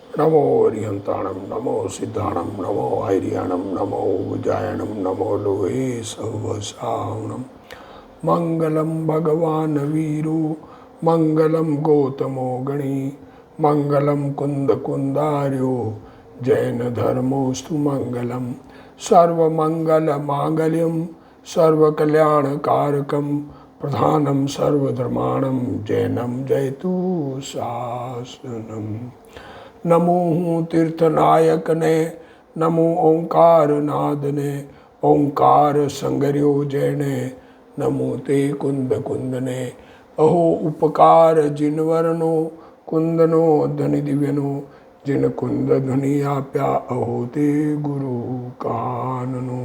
नमो अरिहंताणम नमो सिद्धाणम नमो आर्याणम नमो उजायणम नमो लोहे सहवसावणम मंगलम भगवान वीरो मंगलम गौतमो गणी मंगलम कुंद कुंदार्यो जैन धर्मोस्तु मंगलम सर्वमंगल मांगल्यम सर्वकल्याणकारकम प्रधानम सर्वधर्माणम जैनम जयतु शासनम। नमो तीर्थनायक ने नमो ओंकार नाद ने ओंकार संगर्यो जैने नमो ते कुंद कुंदने अहो उपकार जिन वर्णो कुंदनो धनि दिव्यनो जिन कुंद ध्वनि आप्या अहो ते गुरु काननो।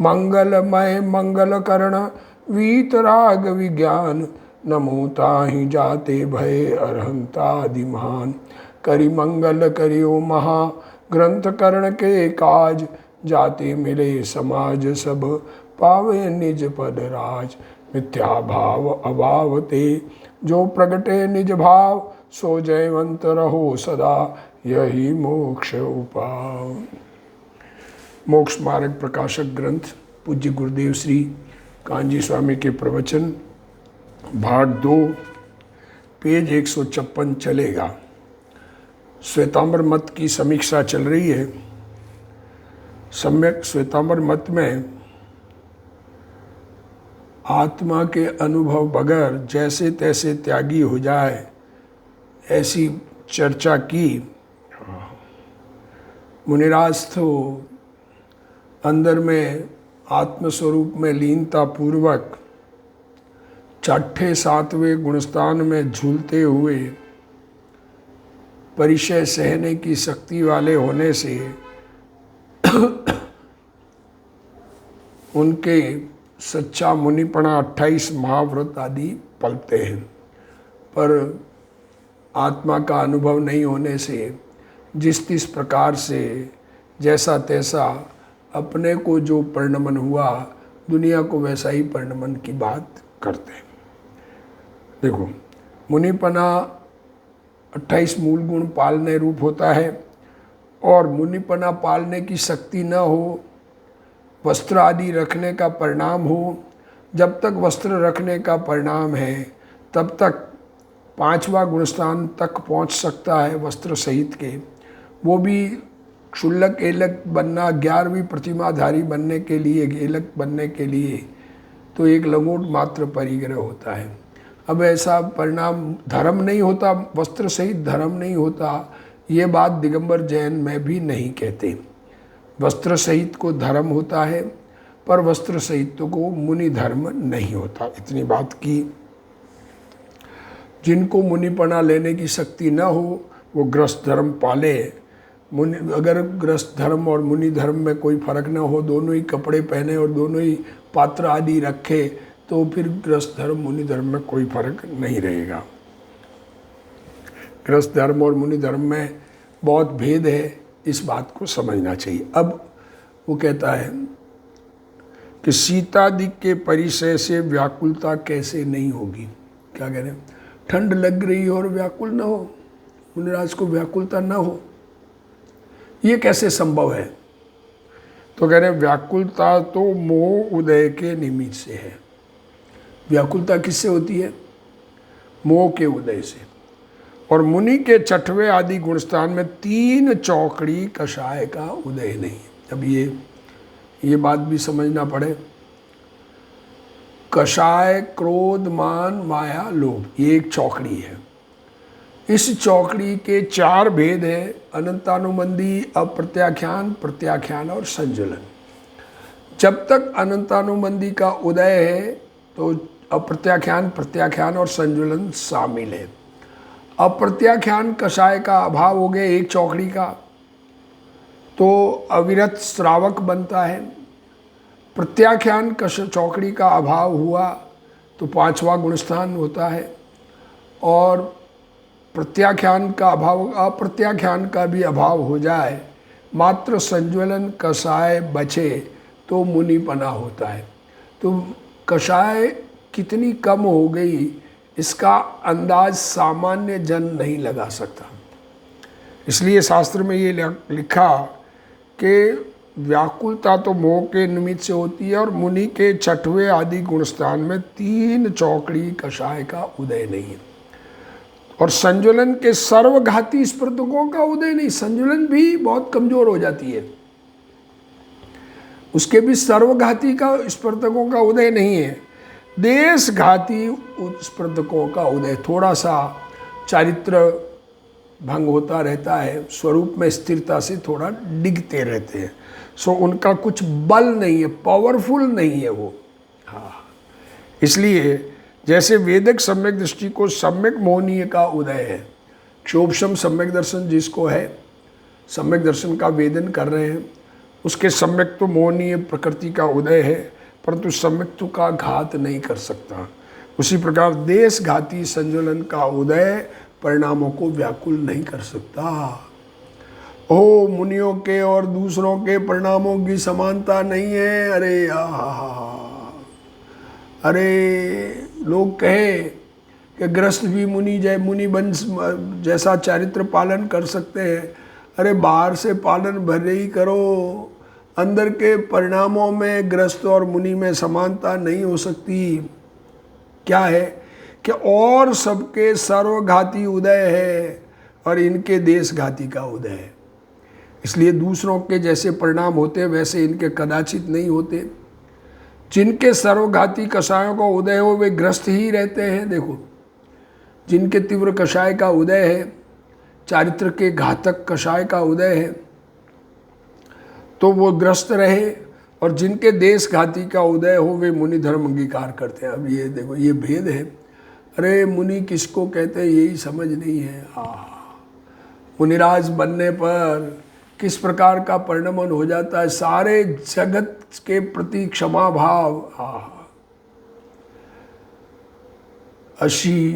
मंगलमय मंगल करण वीतराग विज्ञान नमो ताहि जाते भय अरहंतादिमान करि मंगल करियो महा ग्रंथ करण के काज जाते मिले समाज सब पावे निज पद राज मिथ्या भाव अभाव ते जो प्रगटे निज भाव सो जयवंत रहो सदा यही मोक्ष उपाय। मोक्ष मार्ग प्रकाशक ग्रंथ पूज्य गुरुदेव श्री कांजी स्वामी के प्रवचन भाग 2 पेज 156 चलेगा। श्वेतांबर मत की समीक्षा चल रही है। सम्यक श्वेतांबर मत में आत्मा के अनुभव बगैर जैसे तैसे त्यागी हो जाए ऐसी चर्चा की। मुनिराज तो अंदर में आत्मस्वरूप में लीनता पूर्वक 6ठे-7वें गुणस्थान में झूलते हुए परिचय सहने की शक्ति वाले होने से उनके सच्चा मुनिपना 28 महाव्रत आदि पलते हैं, पर आत्मा का अनुभव नहीं होने से जिस तिस प्रकार से जैसा तैसा अपने को जो परिणमन हुआ दुनिया को वैसा ही परिणमन की बात करते हैं। देखो, मुनिपना 28 मूल गुण पालने रूप होता है और मुनिपना पालने की शक्ति न हो, वस्त्र आदि रखने का परिणाम हो। जब तक वस्त्र रखने का परिणाम है तब तक 5वां गुणस्थान तक पहुंच सकता है वस्त्र सहित के, वो भी क्षुल्लक एलक बनना, 11वीं प्रतिमाधारी बनने के लिए, एलक बनने के लिए तो एक लंगोट मात्र परिग्रह होता है। अब ऐसा परिणाम धर्म नहीं होता, वस्त्र सहित धर्म नहीं होता, ये बात दिगंबर जैन में भी नहीं कहते। वस्त्र सहित को धर्म होता है पर वस्त्र सहित को मुनि धर्म नहीं होता। इतनी बात की। जिनको मुनिपना लेने की शक्ति न हो वो गृहस्थ धर्म पाले। मुनि अगर गृहस्थ धर्म और मुनि धर्म में कोई फर्क न हो, दोनों ही कपड़े पहने और दोनों ही पात्र आदि रखे, तो फिर गृहस्थ धर्म मुनि धर्म में कोई फर्क नहीं रहेगा। गृहस्थ धर्म और मुनि धर्म में बहुत भेद है, इस बात को समझना चाहिए। अब वो कहता है कि सीतादि के परिचय से व्याकुलता कैसे नहीं होगी। क्या कह रहे हैं? ठंड लग रही हो और व्याकुल न हो, मुनिराज को व्याकुलता न हो, ये कैसे संभव है? तो कह रहे हैं व्याकुलता तो मोह उदय के निमित्त से है। व्याकुलता किससे होती है? मोह के उदय से। और मुनि के 6वें आदि गुणस्थान में 3 चौकड़ी कषाय का उदय नहीं। अब ये बात भी समझना पड़े। कषाय, क्रोध, मान, माया, लोभ, ये एक चौकड़ी है। इस चौकड़ी के 4 भेद है: अनंतानुबंधी, अप्रत्याख्यान, प्रत्याख्यान और संज्वलन। जब तक अनंतानुबंधी का उदय है तो अप्रत्याख्यान, प्रत्याख्यान और संज्वलन शामिल है। अप्रत्याख्यान कषाय का अभाव हो गया एक चौकड़ी का, तो अविरत श्रावक बनता है। प्रत्याख्यान चौकड़ी का अभाव हुआ तो 5वां गुणस्थान होता है। और प्रत्याख्यान का अभाव, अप्रत्याख्यान का भी अभाव हो जाए, मात्र संज्वलन कषाय बचे तो मुनिपना होता है। तो कषाय कितनी कम हो गई इसका अंदाज सामान्य जन नहीं लगा सकता। इसलिए शास्त्र में ये लिखा कि व्याकुलता तो मोह के निमित्त से होती है और मुनि के छठवें आदि गुणस्थान में 3 चौकड़ी कषाय का उदय नहीं है, और संजुलन के सर्वघाती स्पर्धकों का उदय नहीं। संजुलन भी बहुत कमजोर हो जाती है, उसके भी सर्वघाती का स्पर्धकों का उदय नहीं है। देशघाती स्पर्धकों का उदय, थोड़ा सा चारित्र भंग होता रहता है, स्वरूप में स्थिरता से थोड़ा डिगते रहते हैं, सो उनका कुछ बल नहीं है, पावरफुल नहीं है वो। हाँ, इसलिए जैसे वेदिक सम्यक दृष्टि को सम्यक मोहनीय का उदय है, क्षोभशम सम्यक दर्शन जिसको है, सम्यक दर्शन का वेदन कर रहे हैं, उसके सम्यक तो मोहनीय प्रकृति का उदय है, परंतु सम्यक्त्व का घात नहीं कर सकता। उसी प्रकार देशघाती संजुलन का उदय परिणामों को व्याकुल नहीं कर सकता। ओ मुनियों के और दूसरों के परिणामों की समानता नहीं है। अरे अरे लोग कहे कि गृहस्थ भी मुनि वंश जैसा चारित्र पालन कर सकते हैं। अरे बाहर से पालन भले ही करो, अंदर के परिणामों में गृहस्थ और मुनि में समानता नहीं हो सकती। क्या है कि और सबके सर्वघाती उदय है और इनके देशघाती का उदय है। इसलिए दूसरों के जैसे परिणाम होते वैसे इनके कदाचित नहीं होते। जिनके सर्वघाती कषायों का उदय हो वे ग्रस्त ही रहते हैं। देखो, जिनके तीव्र कषाय का उदय है, चारित्र के घातक कषाय का उदय है, तो वो ग्रस्त रहे, और जिनके देशघाती का उदय हो वे मुनि धर्म अंगीकार करते हैं। अब ये देखो, ये भेद है। अरे मुनि किसको कहते हैं यही समझ नहीं है। मुनिराज बनने पर किस प्रकार का परिणमन हो जाता है, सारे जगत के प्रति क्षमा भाव। अशी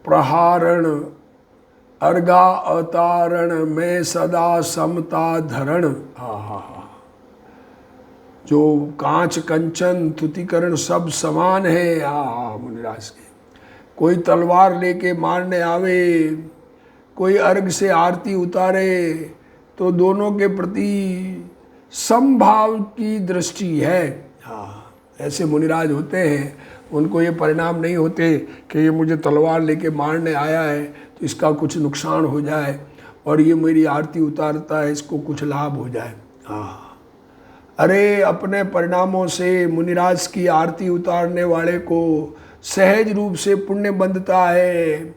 प्रहारण अर्गा अवतारण में सदा समता धरण। जो कांच कंचन तुतिकरण सब समान है। मुनिराज के कोई तलवार लेके मारने आवे, कोई अर्घ से आरती उतारे, तो दोनों के प्रति समभाव की दृष्टि है। ऐसे मुनिराज होते हैं, उनको ये परिणाम नहीं होते कि ये मुझे तलवार लेके मारने आया है तो इसका कुछ नुकसान हो जाए, और ये मेरी आरती उतारता है इसको कुछ लाभ हो जाए। अरे अपने परिणामों से मुनिराज की आरती उतारने वाले को सहज रूप से पुण्य बंधता है,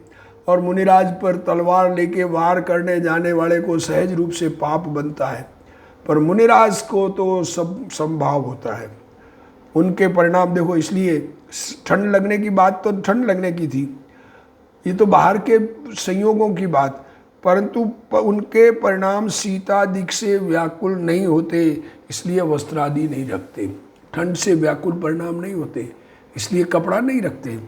और मुनिराज पर तलवार लेके वार करने जाने वाले को सहज रूप से पाप बनता है। पर मुनिराज को तो सब संभाव होता है, उनके परिणाम देखो। इसलिए ठंड लगने की बात तो ठंड लगने की थी, ये तो बाहर के संयोगों की बात, परंतु उनके परिणाम शीतादिक से व्याकुल नहीं होते, इसलिए वस्त्रादि नहीं रखते। ठंड से व्याकुल परिणाम नहीं होते, इसलिए कपड़ा नहीं रखते।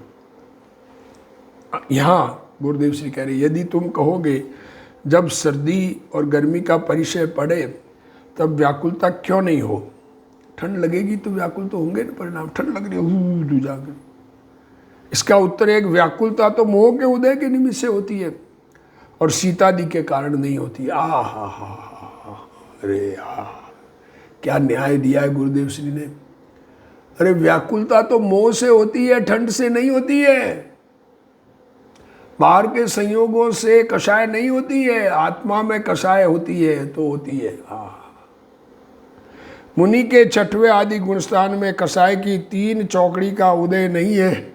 यहाँ गुरुदेव श्री कह रहे, यदि तुम कहोगे जब सर्दी और गर्मी का परिचय पड़े तब व्याकुलता क्यों नहीं हो, ठंड लगेगी तो व्याकुल तो होंगे ना परिणाम। ठंड लग रही है जाकर, इसका उत्तर एक, व्याकुलता तो मोह के उदय के निमित्त से होती है और शीतादि के कारण नहीं होती। अरे क्या न्याय दिया है गुरुदेव श्री ने। अरे व्याकुलता तो मोह से होती है, ठंड से नहीं होती है। बाहर के संयोगों से कषाय नहीं होती है, आत्मा में कषाय होती है तो होती है। मुनि के छठवें आदि गुणस्थान में कषाय की 3 चौकड़ी का उदय नहीं है।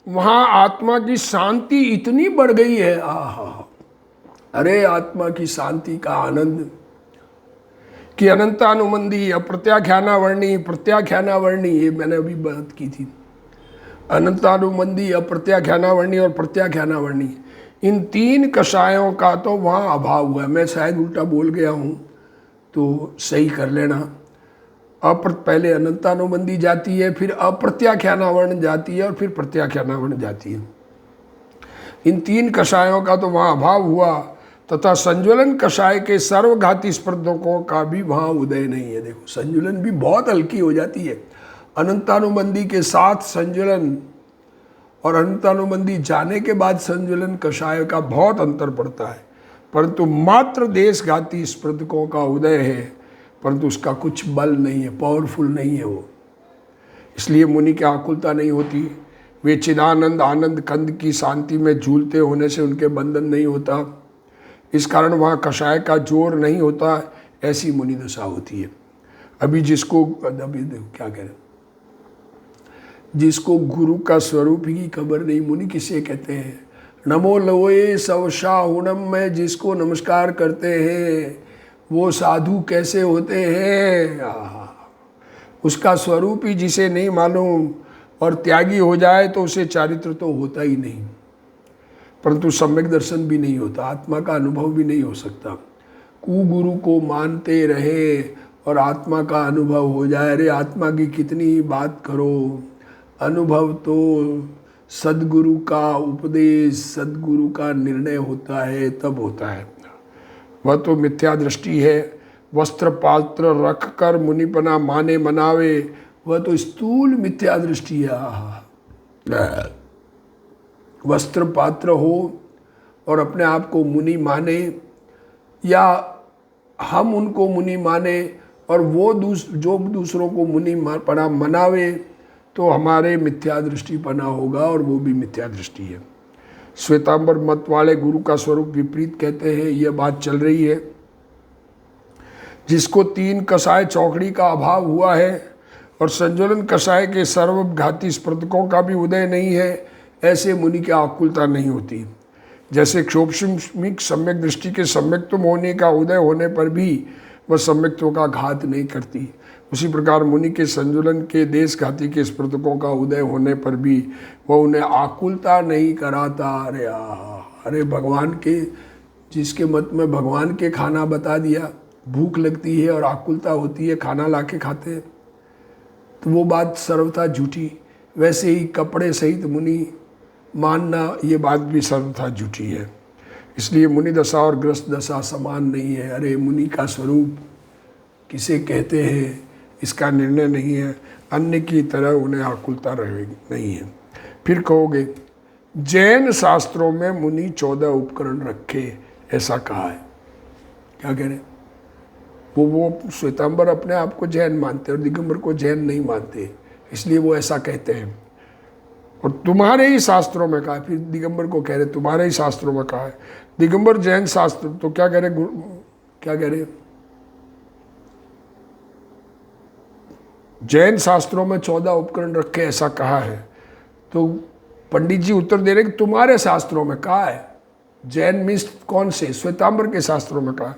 वहाँ आत्मा की शांति इतनी बढ़ गई है। अरे आत्मा की शांति का आनंद कि अनंतानुबंधी अप्रत्याख्यानावर्णी प्रत्याख्यानावर्णी, ये मैंने अभी बात की थी। अनंतानुबंधी अप्रत्याख्यानावर्णी और प्रत्याख्यानावर्णी, इन 3 कषायों का तो वहाँ अभाव हुआ है। मैं शायद उल्टा बोल गया हूँ तो सही कर लेना। पहले अनंतानुबंधी जाती है, फिर अप्रत्याख्यानावर्ण जाती है और फिर प्रत्याख्यानावर्ण जाती है। इन 3 कषायों का तो वहाँ अभाव हुआ, तथा संज्वलन कषाय के सर्वघाती स्पर्धकों का भी वहाँ उदय नहीं है। देखो, संज्वलन भी बहुत हल्की हो जाती है। अनंतानुबंधी के साथ संज्वलन और अनंतानुबंधी जाने के बाद संज्वलन कषाय का बहुत अंतर पड़ता है, परंतु मात्र देशघाती स्पर्धकों का उदय है, परंतु उसका कुछ बल नहीं है, पावरफुल नहीं है वो। इसलिए मुनि की आकुलता नहीं होती, वे चिदानंद आनंद कंद की शांति में झूलते होने से उनके बंधन नहीं होता, इस कारण वहाँ कषाय का जोर नहीं होता, ऐसी मुनि दशा होती है। अभी क्या कह रहे, जिसको गुरु का स्वरूप ही खबर नहीं, मुनि किसे कहते हैं? नमो लोए सवशाहुणम में जिसको नमस्कार करते हैं वो साधु कैसे होते हैं? उसका स्वरूप ही जिसे नहीं मालूम और त्यागी हो जाए तो उसे चारित्र तो होता ही नहीं, परंतु सम्यक दर्शन भी नहीं होता, आत्मा का अनुभव भी नहीं हो सकता। कुगुरु को मानते रहे और आत्मा का अनुभव हो जाए, अरे आत्मा की कितनी बात करो, अनुभव तो सद्गुरु का उपदेश, सद्गुरु का निर्णय होता है, तब होता है। वह तो मिथ्या दृष्टि है। वस्त्र पात्र रख कर मुनिपना माने मनावे, वह तो स्थूल मिथ्या दृष्टि है। वस्त्र पात्र हो और अपने आप को मुनि माने, या हम उनको मुनि माने और वो जो दूसरों को मुनि पना मनावे, तो हमारे मिथ्या दृष्टि पना होगा और वो भी मिथ्या दृष्टि है। श्वेतांबर मत वाले गुरु का स्वरूप विपरीत कहते हैं, यह बात चल रही है। जिसको 3 कषाय चौकड़ी का अभाव हुआ है और संज्वलन कषाय के सर्वघाती स्पर्धकों का भी उदय नहीं है, ऐसे मुनि की आकुलता नहीं होती। जैसे क्षोभमिक सम्यक दृष्टि के सम्यक्त्व होने का उदय होने पर भी वह सम्यक्त्व का घात नहीं करती, उसी प्रकार मुनि के संजुलन के देशघाती के स्पर्धकों का उदय होने पर भी वह उन्हें आकुलता नहीं कराता। अरे भगवान के, जिसके मत में भगवान के खाना बता दिया, भूख लगती है और आकुलता होती है, खाना लाके खाते हैं, तो वो बात सर्वथा झूठी। वैसे ही कपड़े सहित मुनि मानना, ये बात भी सर्वथा झूठी है। इसलिए मुनि दशा और ग्रस्त दशा समान नहीं है। अरे मुनि का स्वरूप किसे कहते हैं इसका निर्णय नहीं है, अन्य की तरह उन्हें आकुलता नहीं है। फिर कहोगे जैन शास्त्रों में मुनि 14 उपकरण रखे, ऐसा कहा है। क्या कह रहे? वो श्वेतांबर अपने आप को जैन मानते और दिगंबर को जैन नहीं मानते, इसलिए वो ऐसा कहते हैं। और तुम्हारे ही शास्त्रों में कहा है, फिर दिगंबर को कह रहे तुम्हारे ही शास्त्रों में कहा है। दिगंबर जैन शास्त्र, तो क्या कह रहे? क्या कह रहे? जैन शास्त्रों में 14 उपकरण रखे, ऐसा कहा है। तो पंडित जी उत्तर दे रहे कि तुम्हारे शास्त्रों में कहा है। जैन मीन्स कौन से? श्वेतांबर के शास्त्रों में कहा है।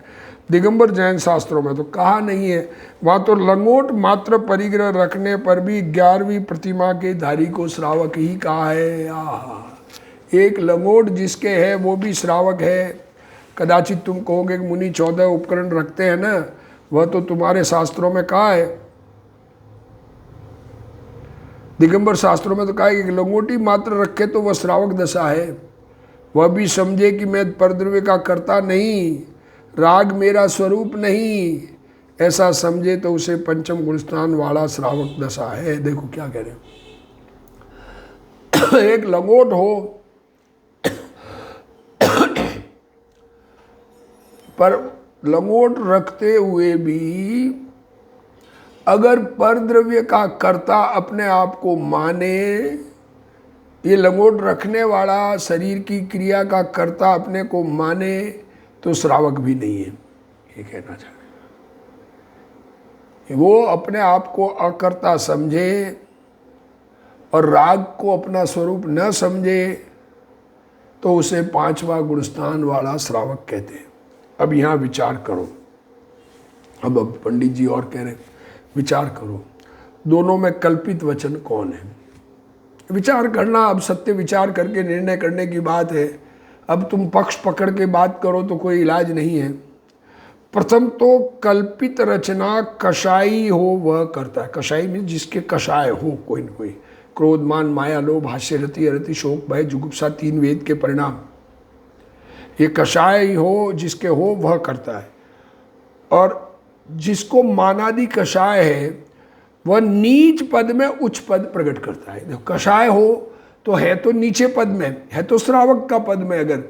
दिगंबर जैन शास्त्रों में तो कहा नहीं है। वहाँ तो लंगोट मात्र परिग्रह रखने पर भी 11वीं प्रतिमा के धारी को श्रावक ही कहा है। एक लंगोट जिसके है वो भी श्रावक है। कदाचित तुम कहोगे कि मुनि 14 उपकरण रखते हैं ना, वह तो तुम्हारे शास्त्रों में कहा है। दिगंबर शास्त्रों में तो कहा है कि लंगोटी मात्र रखे तो वह श्रावक दशा है। वह भी समझे कि मैं परद्रव्य का कर्ता नहीं, राग मेरा स्वरूप नहीं, ऐसा समझे तो उसे पंचम गुणस्थान वाला श्रावक दशा है। देखो क्या कह रहे हो। एक लंगोट हो पर लंगोट रखते हुए भी अगर परद्रव्य का कर्ता अपने आप को माने, ये लंगोट रखने वाला शरीर की क्रिया का कर्ता अपने को माने, तो श्रावक भी नहीं है, ये कहना चाह रहे। वो अपने आप को अकर्ता समझे और राग को अपना स्वरूप न समझे, तो उसे 5वां गुणस्थान वाला श्रावक कहते हैं। अब यहाँ विचार करो। अब पंडित जी और कह रहे, विचार करो दोनों में कल्पित वचन कौन है। विचार करना, अब सत्य विचार करके निर्णय करने की बात है। अब तुम पक्ष पकड़ के बात करो तो कोई इलाज नहीं है। प्रथम तो कल्पित रचना कषाई हो वह करता है। कषाई में जिसके कषाय हो कोई न कोई, क्रोध मान माया लोभ हास्य रति अरति शोक भय जुगुप्सा 3 वेद के परिणाम, ये कषाय हो जिसके हो वह करता है। और जिसको मानादि कषाय है वह नीच पद में उच्च पद प्रकट करता है। देखो कषाय हो तो है तो नीचे पद में, है तो श्रावक का पद में अगर,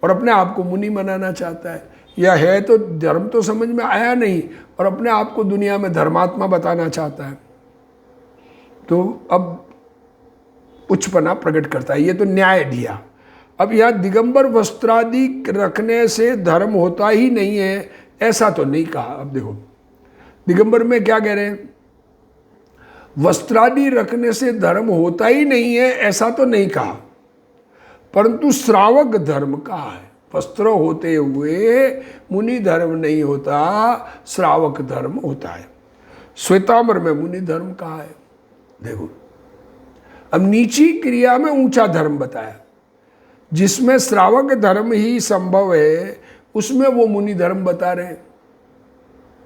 और अपने आप को मुनि बनाना चाहता है, या है तो धर्म तो समझ में आया नहीं और अपने आप को दुनिया में धर्मात्मा बताना चाहता है, तो अब उच्चपना प्रकट करता है। ये तो न्याय दिया। अब यहाँ दिगंबर वस्त्रादि रखने से धर्म होता ही नहीं है, ऐसा तो नहीं कहा। अब देखो दिगंबर में क्या कह रहे हैं, वस्त्रादि रखने से धर्म होता ही नहीं है ऐसा तो नहीं कहा, परंतु श्रावक धर्म कहा है। वस्त्र होते हुए मुनि धर्म नहीं होता, श्रावक धर्म होता है। श्वेतांबर में मुनि धर्म कहा है। देखो अब नीची क्रिया में ऊंचा धर्म बताया, जिसमें श्रावक धर्म ही संभव है उसमें वो मुनि धर्म बता रहे हैं।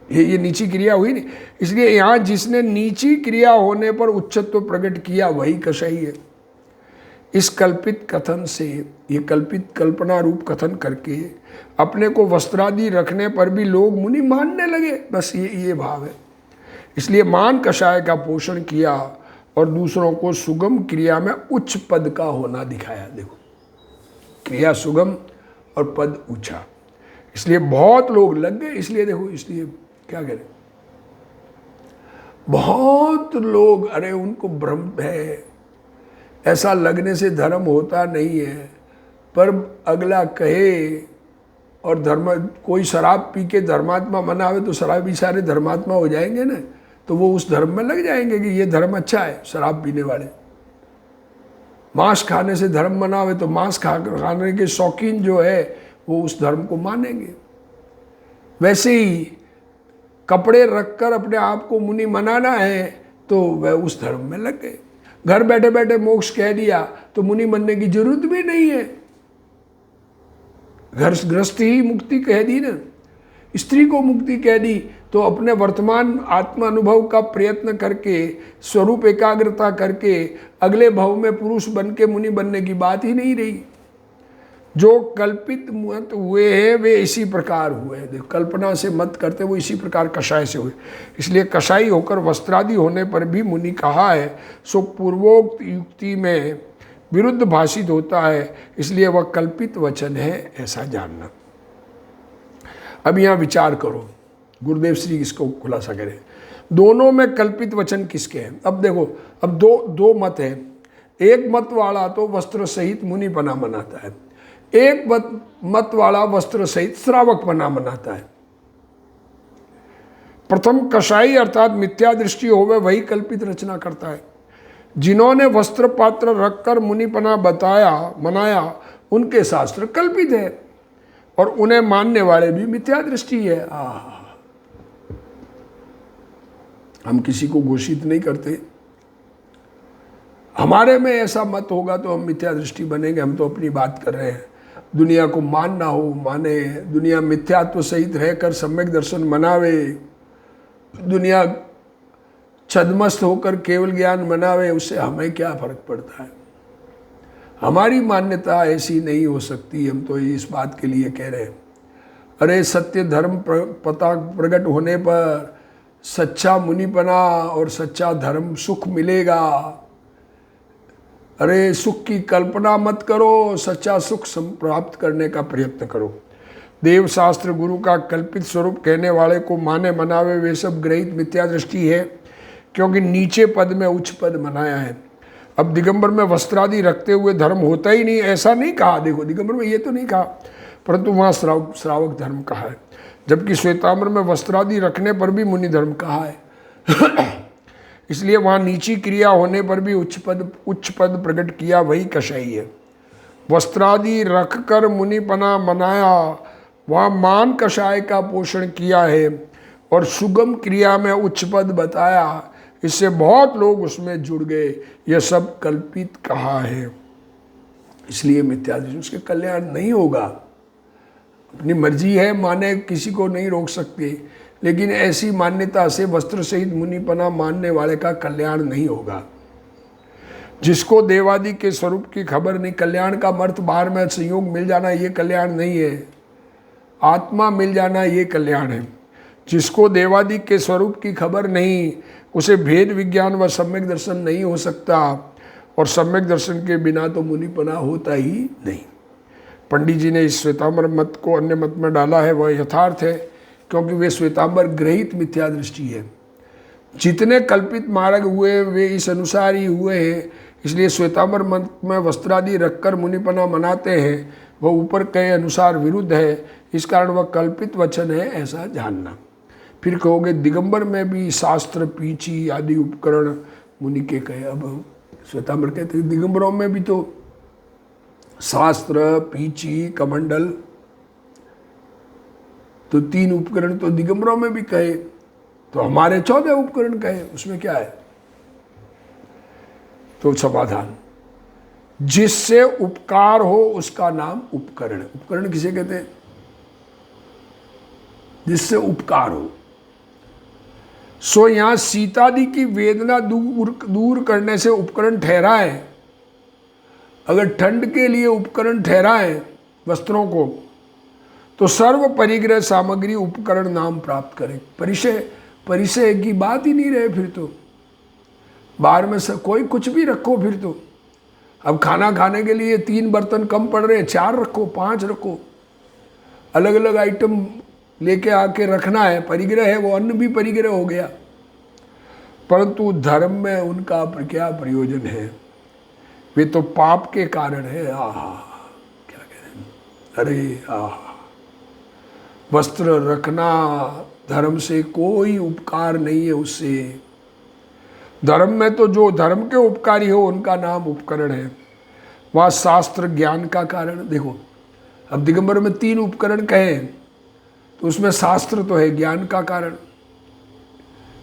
ये नीची क्रिया हुई नहीं, इसलिए यहाँ जिसने नीची क्रिया होने पर उच्चत्व प्रकट किया वही कषाई है। इस कल्पित कथन से, ये कल्पित कल्पना रूप कथन करके अपने को वस्त्रादि रखने पर भी लोग मुनि मानने लगे, बस ये भाव है। इसलिए मान कषाय का पोषण किया और दूसरों को सुगम क्रिया में उच्च पद का होना दिखाया। देखो क्रिया सुगम और पद ऊंचा, इसलिए बहुत लोग लग गए। इसलिए देखो, इसलिए क्या करें, बहुत लोग, अरे उनको भ्रम है, ऐसा लगने से धर्म होता नहीं है, पर अगला कहे और धर्म, कोई शराब पी के धर्मात्मा मनावे तो शराबी सारे धर्मात्मा हो जाएंगे ना, तो वो उस धर्म में लग जाएंगे कि ये धर्म अच्छा है। शराब पीने वाले मांस खाने से धर्म मनावे तो मांस खाने के शौकीन जो है वो उस धर्म को मानेंगे। वैसे ही कपड़े रखकर अपने आप को मुनि मनाना है तो वह उस धर्म में लग गए। घर बैठे बैठे मोक्ष कह दिया तो मुनि बनने की जरूरत भी नहीं है। घर गृहस्थी ही मुक्ति कह दी ना, स्त्री को मुक्ति कह दी, तो अपने वर्तमान आत्मा अनुभव का प्रयत्न करके, स्वरूप एकाग्रता करके अगले भाव में पुरुष बन के मुनि बनने की बात ही नहीं रही। जो कल्पित मत हुए हैं वे इसी प्रकार हुए हैं। कल्पना से मत करते वो इसी प्रकार कषाय से हुए। इसलिए कषाई होकर वस्त्रादि होने पर भी मुनि कहा है, सो पूर्वोक्त युक्ति में विरुद्ध भाषित होता है, इसलिए वह कल्पित वचन है, ऐसा जानना। अब यहाँ विचार करो, गुरुदेव श्री इसको खुलासा करें, दोनों में कल्पित वचन किसके हैं। अब देखो, अब दो मत है। एक मत वाला तो वस्त्र सहित मुनि बना मनाता है, एक मत वाला वस्त्र सहित श्रावक बना मनाता है। प्रथम कषाई अर्थात मिथ्या दृष्टि होवे वही कल्पित रचना करता है। जिन्होंने वस्त्र पात्र रखकर मुनिपना मनाया उनके शास्त्र कल्पित है और उन्हें मानने वाले भी मिथ्या दृष्टि है। हम किसी को घोषित नहीं करते, हमारे में ऐसा मत होगा तो हम मिथ्या दृष्टि बनेंगे। हम तो अपनी बात कर रहे हैं, दुनिया को मानना हो माने, दुनिया मिथ्यात्व सहित रहकर सम्यक दर्शन मनावे, दुनिया छद्मस्त होकर केवल ज्ञान मनावे, उससे हमें क्या फर्क पड़ता है। हमारी मान्यता ऐसी नहीं हो सकती। हम तो इस बात के लिए कह रहे हैं, अरे सत्य धर्म पता प्रकट होने पर सच्चा मुनिपना और सच्चा धर्म सुख मिलेगा। अरे सुख की कल्पना मत करो, सच्चा सुख प्राप्त करने का प्रयत्न करो। देव शास्त्र गुरु का कल्पित स्वरूप कहने वाले को माने मनावे वे सब ग्रहित मिथ्या दृष्टि है, क्योंकि नीचे पद में उच्च पद मनाया है। अब दिगंबर में वस्त्रादि रखते हुए धर्म होता ही नहीं, ऐसा नहीं कहा। देखो दिगंबर में ये तो नहीं कहा, परंतु वहाँ श्रावक धर्म कहा है, जबकि श्वेतांबर में वस्त्रादि रखने पर भी मुनि धर्म कहा है। इसलिए वहाँ नीची क्रिया होने पर भी उच्च पद प्रकट किया, वही कषाई है। वस्त्रादि रख कर मुनिपना मनाया, वहाँ मान कषाय का पोषण किया है और सुगम क्रिया में उच्च पद बताया। इससे बहुत लोग उसमें जुड़ गए। यह सब कल्पित कहा है, इसलिए मिथ्या दृष्टि उसके कल्याण नहीं होगा। अपनी मर्जी है, माने, किसी को नहीं रोक सकते, लेकिन ऐसी मान्यता से वस्त्र सहित मुनिपना मानने वाले का कल्याण नहीं होगा। जिसको देवादि के स्वरूप की खबर नहीं, कल्याण का अर्थ बाहर में संयोग मिल जाना ये कल्याण नहीं है, आत्मा मिल जाना ये कल्याण है। जिसको देवादि के स्वरूप की खबर नहीं, उसे भेद विज्ञान व सम्यक दर्शन नहीं हो सकता और सम्यक दर्शन के बिना तो मुनिपना होता ही नहीं। पंडित जी ने इस श्वेतांबर मत को अन्य मत में डाला है, वह यथार्थ है, क्योंकि वे श्वेतांबर ग्रहित मिथ्या दृष्टि है। जितने कल्पित मार्ग हुए वे इस अनुसार ही हुए हैं, इसलिए श्वेतांबर मत में वस्त्रादि रखकर मुनिपना मनाते हैं, वह ऊपर कहे अनुसार विरुद्ध है, इस कारण वह कल्पित वचन है ऐसा जानना। फिर कहोगे दिगंबर में भी शास्त्र, पींची आदि उपकरण मुनि के कहे। अब श्वेतांबर कहते हैं दिगंबरों में भी तो शास्त्र, पींची, कमंडल, तो 3 उपकरण तो दिगंबरों में भी कहे, तो हमारे 14 उपकरण कहे, उसमें क्या है? तो समाधान, जिससे उपकार हो उसका नाम उपकरण। उपकरण किसे कहते हैं? जिससे उपकार हो। सो यहां सीतादि की वेदना दूर करने से उपकरण ठहरा है। अगर ठंड के लिए उपकरण ठहरा है वस्त्रों को, तो सर्व परिग्रह सामग्री उपकरण नाम प्राप्त करे। परिचय की बात ही नहीं रहे फिर तो। बाहर में कोई कुछ भी रखो फिर तो। अब खाना खाने के लिए 3 बर्तन कम पड़ रहे हैं, 4 रखो, 5 रखो, अलग अलग आइटम लेके आके रखना है, परिग्रह है, वो अन्न भी परिग्रह हो गया। परंतु धर्म में उनका क्या प्रयोजन है? वे तो पाप के कारण है। आहा, क्या कह रहे हैं? अरे आहा, वस्त्र रखना धर्म से कोई उपकार नहीं है उससे। धर्म में तो जो धर्म के उपकारी हो उनका नाम उपकरण है। वहाँ शास्त्र ज्ञान का कारण। देखो अब दिगंबर में 3 उपकरण कहे, तो उसमें शास्त्र तो है, ज्ञान का कारण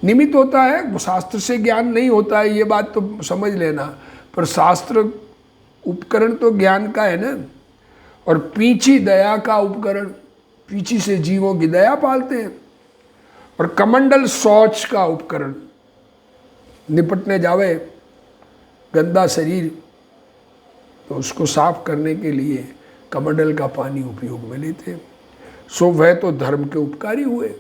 निमित्त होता है। शास्त्र से ज्ञान नहीं होता है, ये बात तो समझ लेना, पर शास्त्र उपकरण तो ज्ञान का है ना। और पींची दया का उपकरण, पींची से जीवों की दया पालते हैं। और कमंडल शौच का उपकरण, निपटने जावे गंदा शरीर तो उसको साफ करने के लिए कमंडल का पानी उपयोग में लेते हैं। सो वह तो धर्म के उपकारी हुए।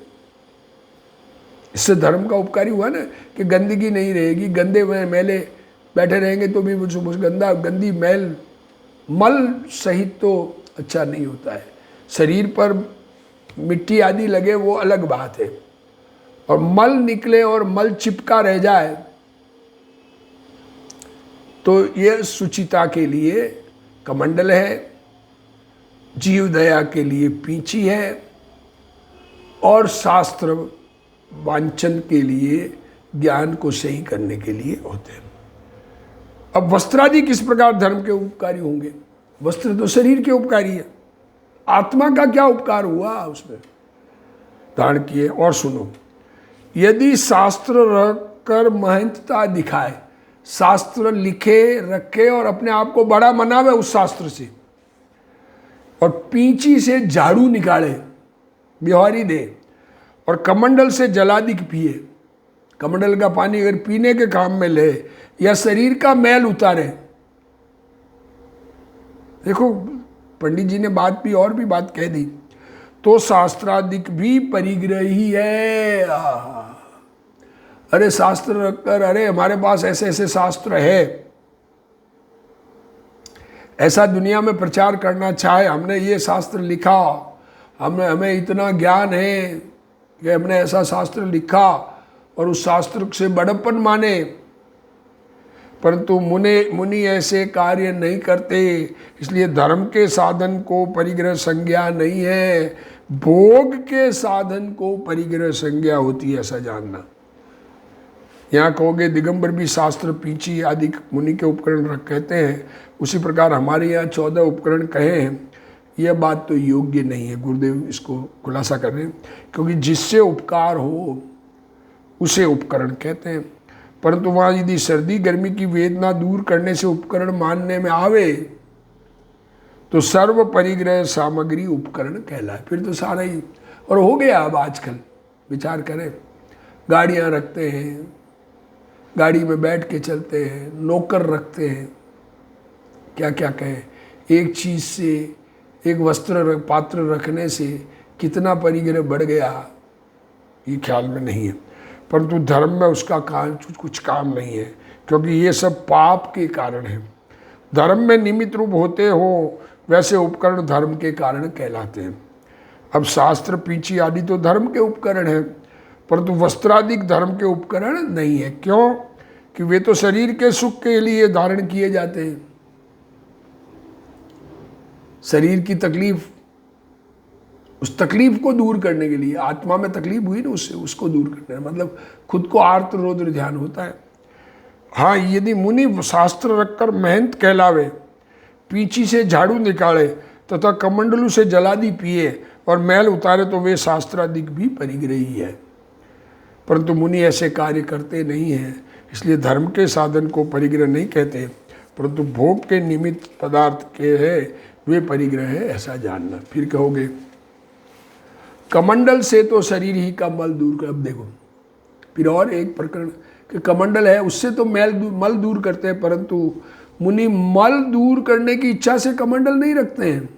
इससे धर्म का उपकारी हुआ ना कि गंदगी नहीं रहेगी, गंदे मैले बैठे रहेंगे तो भी गंदी मैल मल सहित तो अच्छा नहीं होता है। शरीर पर मिट्टी आदि लगे वो अलग बात है, और मल निकले और मल चिपका रह जाए तो ये सुचिता के लिए कमंडल है, जीव दया के लिए पींची है, और शास्त्र वांछन के लिए, ज्ञान को सही करने के लिए होते हैं। अब वस्त्रादि किस प्रकार धर्म के उपकारी होंगे? वस्त्र तो शरीर के उपकारी है, आत्मा का क्या उपकार हुआ उसमें धारण किए। और सुनो, यदि शास्त्र रखकर महंतता दिखाए, शास्त्र लिखे रखे और अपने आप को बड़ा मनावे उस शास्त्र से, और पींची से झाड़ू निकाले, बिहारी दे, और कमंडल से जलादि पिए, कमंडल का पानी अगर पीने के काम में ले, या शरीर का मैल उतारे। देखो पंडित जी ने और भी बात कह दी, तो शास्त्रादिक भी परिग्रह ही है। अरे शास्त्र रखकर, अरे हमारे पास ऐसे ऐसे शास्त्र है, ऐसा दुनिया में प्रचार करना चाहे, हमने ये शास्त्र लिखा, हमें इतना ज्ञान है कि हमने ऐसा शास्त्र लिखा, और उस शास्त्र से बड़प्पन माने। परंतु मुनि ऐसे कार्य नहीं करते, इसलिए धर्म के साधन को परिग्रह संज्ञा नहीं है, भोग के साधन को परिग्रह संज्ञा होती है, ऐसा जानना। यहाँ कहोगे दिगंबर भी शास्त्र, पींची आदि मुनि के उपकरण कहते हैं, उसी प्रकार हमारे यहाँ 14 उपकरण कहे हैं। यह बात तो योग्य नहीं है, गुरुदेव इसको खुलासा कर रहे हैं, क्योंकि जिससे उपकार हो उसे उपकरण कहते हैं। परंतु वहाँ यदि सर्दी गर्मी की वेदना दूर करने से उपकरण मानने में आवे, तो सर्व परिग्रह सामग्री उपकरण कहलाए। फिर तो सारा ही और हो गया। अब आजकल विचार करें, गाड़ियाँ रखते हैं, गाड़ी में बैठ के चलते हैं, नौकर रखते हैं, क्या क्या कहें। एक चीज़ से, एक वस्त्र पात्र रखने से कितना परिग्रह बढ़ गया ये ख्याल में नहीं है। परंतु धर्म में उसका कुछ काम नहीं है, क्योंकि ये सब पाप के कारण है। धर्म में निमित्त रूप होते हो वैसे उपकरण धर्म के कारण कहलाते हैं। अब शास्त्र, पीछी आदि तो धर्म के उपकरण हैं, परंतु वस्त्रादिक धर्म के उपकरण नहीं है। क्यों? कि वे तो शरीर के सुख के लिए धारण किए जाते हैं। शरीर की तकलीफ, उस तकलीफ को दूर करने के लिए, आत्मा में तकलीफ हुई ना, उससे उसको दूर करना, मतलब खुद को आर्त रौद्र ध्यान होता है। हाँ, यदि मुनि शास्त्र रखकर महंत कहलावे, पीछी से झाड़ू निकाले तथा कमंडलू से जलादि पिए और मैल उतारे तो वे शास्त्रादिक भी परिग्रही है। परंतु मुनि ऐसे कार्य करते नहीं हैं, इसलिए धर्म के साधन को परिग्रह नहीं कहते, परंतु भोग के निमित्त पदार्थ के है वे परिग्रह है, ऐसा जानना। फिर कहोगे कमंडल से तो शरीर ही का मल दूर कर। अब देखो फिर और एक प्रकरण कि कमंडल है उससे तो मल दूर करते हैं, परंतु मुनि मल दूर करने की इच्छा से कमंडल नहीं रखते हैं।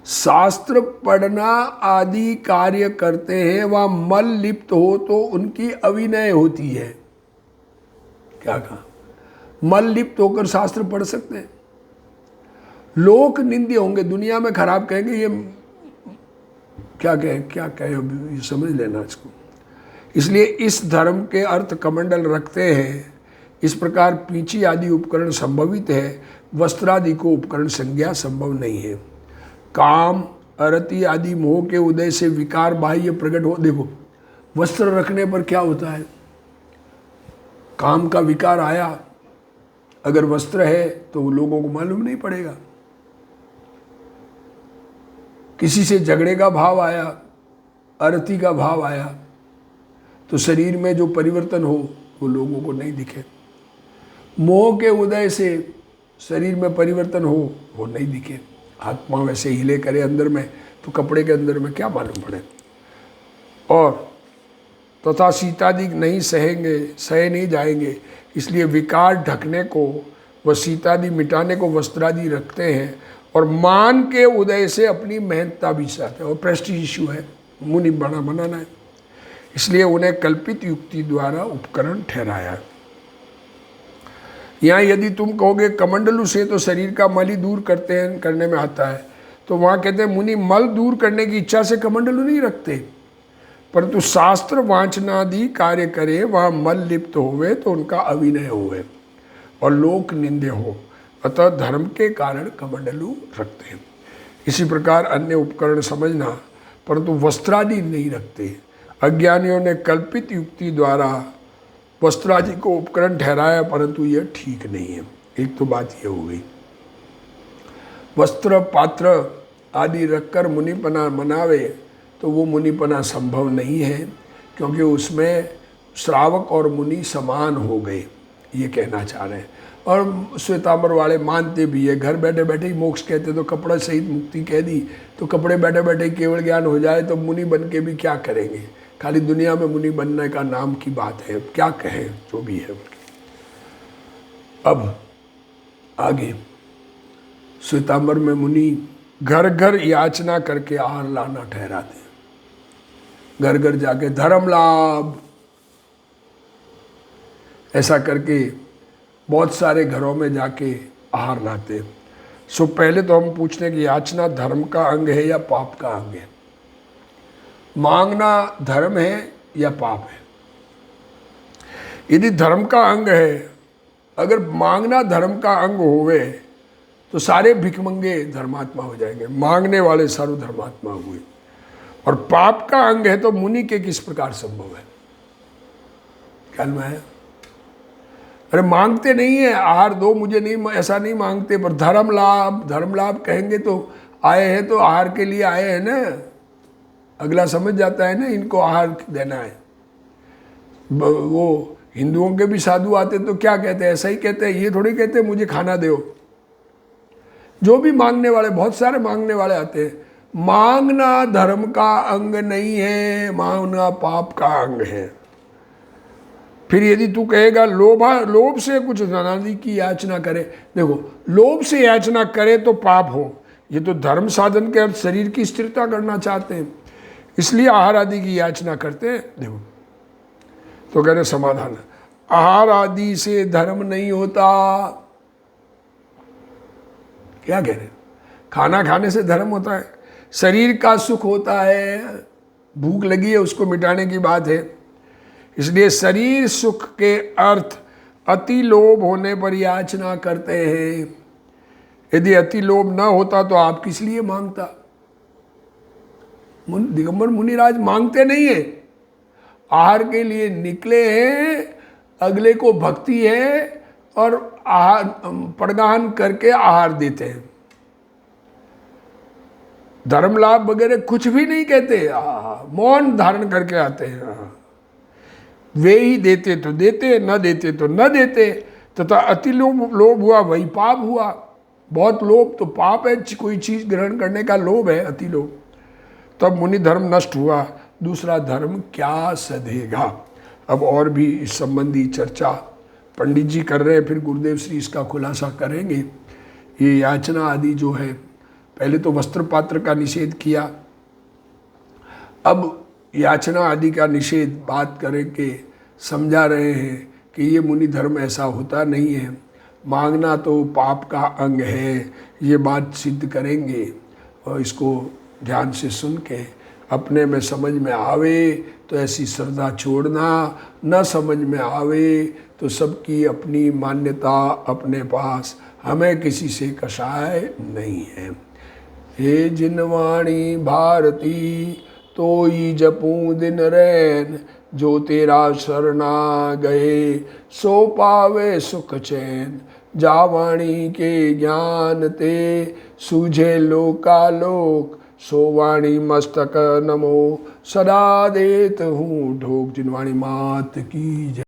शास्त्र पढ़ना आदि कार्य करते हैं, वह मल लिप्त हो तो उनकी अविनय होती है। क्या कहा? मल लिप्त होकर शास्त्र पढ़ सकते हैं। लोक निंद्य होंगे, दुनिया में खराब कहेंगे, ये क्या कहे समझ लेना इसको। इसलिए इस धर्म के अर्थ कमंडल रखते हैं। इस प्रकार पीछी आदि उपकरण संभवित है, वस्त्रादि को उपकरण संज्ञा संभव नहीं है। काम, अरति आदि मोह के उदय से विकार बाह्य प्रकट हो। देखो वस्त्र रखने पर क्या होता है, काम का विकार आया, अगर वस्त्र है तो लोगों को मालूम नहीं पड़ेगा। किसी से झगड़े का भाव आया, अरति का भाव आया, तो शरीर में जो परिवर्तन हो वो लोगों को नहीं दिखे। मोह के उदय से शरीर में परिवर्तन हो वो नहीं दिखे। आत्मा वैसे हिले करे अंदर में, तो कपड़े के अंदर में क्या मालूम पड़े। और तथा शीतादि नहीं सहे नहीं जाएंगे, इसलिए विकार ढकने को व शीतादि मिटाने को वस्त्रादि रखते हैं। और मान के उदय से अपनी मेहनता भी चाहते हैं, और प्रेस्टीज इशू है, मुनि बनाना है, इसलिए उन्हें कल्पित युक्ति द्वारा उपकरण ठहराया है। यहाँ यदि तुम कहोगे कमंडलू से तो शरीर का मल ही दूर करने में आता है, तो वहाँ कहते हैं मुनि मल दूर करने की इच्छा से कमंडलू नहीं रखते, परंतु शास्त्र वांचनादि कार्य करे, वहाँ मल लिप्त होवे तो उनका अविनय होवे और लोक निंदे हो, अतः धर्म के कारण कमंडलू रखते हैं। इसी प्रकार अन्य उपकरण समझना, परंतु वस्त्रादि नहीं रखते। अज्ञानियों ने कल्पित युक्ति द्वारा वस्त्रादि को उपकरण ठहराया, परंतु यह ठीक नहीं है। एक तो बात यह हो गई। वस्त्र पात्र आदि रखकर मुनिपना मनावे तो वो मुनिपना संभव नहीं है, क्योंकि उसमें श्रावक और मुनि समान हो गए, ये कहना चाह रहे हैं। और श्वेतांबर वाले मानते भी है, घर बैठे बैठे ही मोक्ष कहते, तो कपड़ा सहित मुक्ति कह दी, तो कपड़े बैठे बैठे केवल ज्ञान हो जाए तो मुनि बन के भी क्या करेंगे। खाली दुनिया में मुनि बनने का नाम की बात है, क्या कहें, जो भी है। अब आगे श्वेतांबर में मुनि घर घर याचना करके आहार लाना ठहराते हैं। घर घर जाके धर्म लाभ, ऐसा करके बहुत सारे घरों में जाके आहार लाते। सो पहले तो हम पूछते हैं कि याचना धर्म का अंग है या पाप का अंग है? मांगना धर्म है या पाप है? यदि धर्म का अंग है, अगर मांगना धर्म का अंग होवे तो सारे भिखमंगे धर्मात्मा हो जाएंगे, मांगने वाले सर्वधर्मात्मा हुए। और पाप का अंग है तो मुनि के किस प्रकार संभव है? ख्याल में है? अरे मांगते नहीं है, आहार दो मुझे, नहीं ऐसा नहीं मांगते, पर धर्म लाभ कहेंगे तो आए हैं तो आहार के लिए आए हैं ना। अगला समझ जाता है ना, इनको आहार देना है। वो हिंदुओं के भी साधु आते तो क्या कहते हैं? ऐसा ही कहते हैं, ये थोड़ी कहते हैं मुझे खाना दो। जो भी मांगने वाले, बहुत सारे मांगने वाले आते हैं। मांगना धर्म का अंग नहीं है, मांगना पाप का अंग है। फिर यदि तू कहेगा लोभ से कुछ धनादि की याचना करे, देखो लोभ से याचना करे तो पाप हो। ये तो धर्म साधन के अर्थ शरीर की स्थिरता करना चाहते हैं, इसलिए आहार आदि की याचना करते हैं। देखो तो कह रहे समाधान, आहार आदि से धर्म नहीं होता। क्या कह रहे हैं? खाना खाने से धर्म होता है? शरीर का सुख होता है, भूख लगी है उसको मिटाने की बात है। इसलिए शरीर सुख के अर्थ अति लोभ होने पर याचना करते हैं। यदि अति लोभ न होता तो आप किस लिए मांगता? दिगंबर मुनिराज मांगते नहीं है, आहार के लिए निकले हैं, अगले को भक्ति है और आहार प्रदान करके आहार देते हैं। धर्म लाभ वगैरह कुछ भी नहीं कहते, मौन धारण करके आते हैं। वे ही देते तो देते, न देते तो न देते, तथा अति लोभ हुआ वही पाप हुआ। बहुत लोभ तो पाप है, कोई चीज ग्रहण करने का लोभ है अति लोभ। तब मुनि धर्म नष्ट हुआ, दूसरा धर्म क्या सधेगा। अब और भी इस संबंधी चर्चा पंडित जी कर रहे हैं, फिर गुरुदेव श्री इसका खुलासा करेंगे। ये याचना आदि जो है, पहले तो वस्त्र पात्र का निषेध किया, अब याचना आदि का निषेध बात करके समझा रहे हैं कि ये मुनि धर्म ऐसा होता नहीं है, मांगना तो पाप का अंग है, ये बात सिद्ध करेंगे। और इसको ध्यान से सुन के अपने में समझ में आवे तो ऐसी श्रद्धा छोड़ना, न समझ में आवे तो सबकी अपनी मान्यता अपने पास, हमें किसी से कषाय नहीं है। हे जिनवाणी भारती तोई जपूं दिन रैन, जो तेरा शरणा गए सो पावे सुख चैन। जावाणी के ज्ञान ते सूझे लोकालोक, सो वाणी मस्तक नमो सदा देत हूँ ढोक। जिनवाणी मात की जय।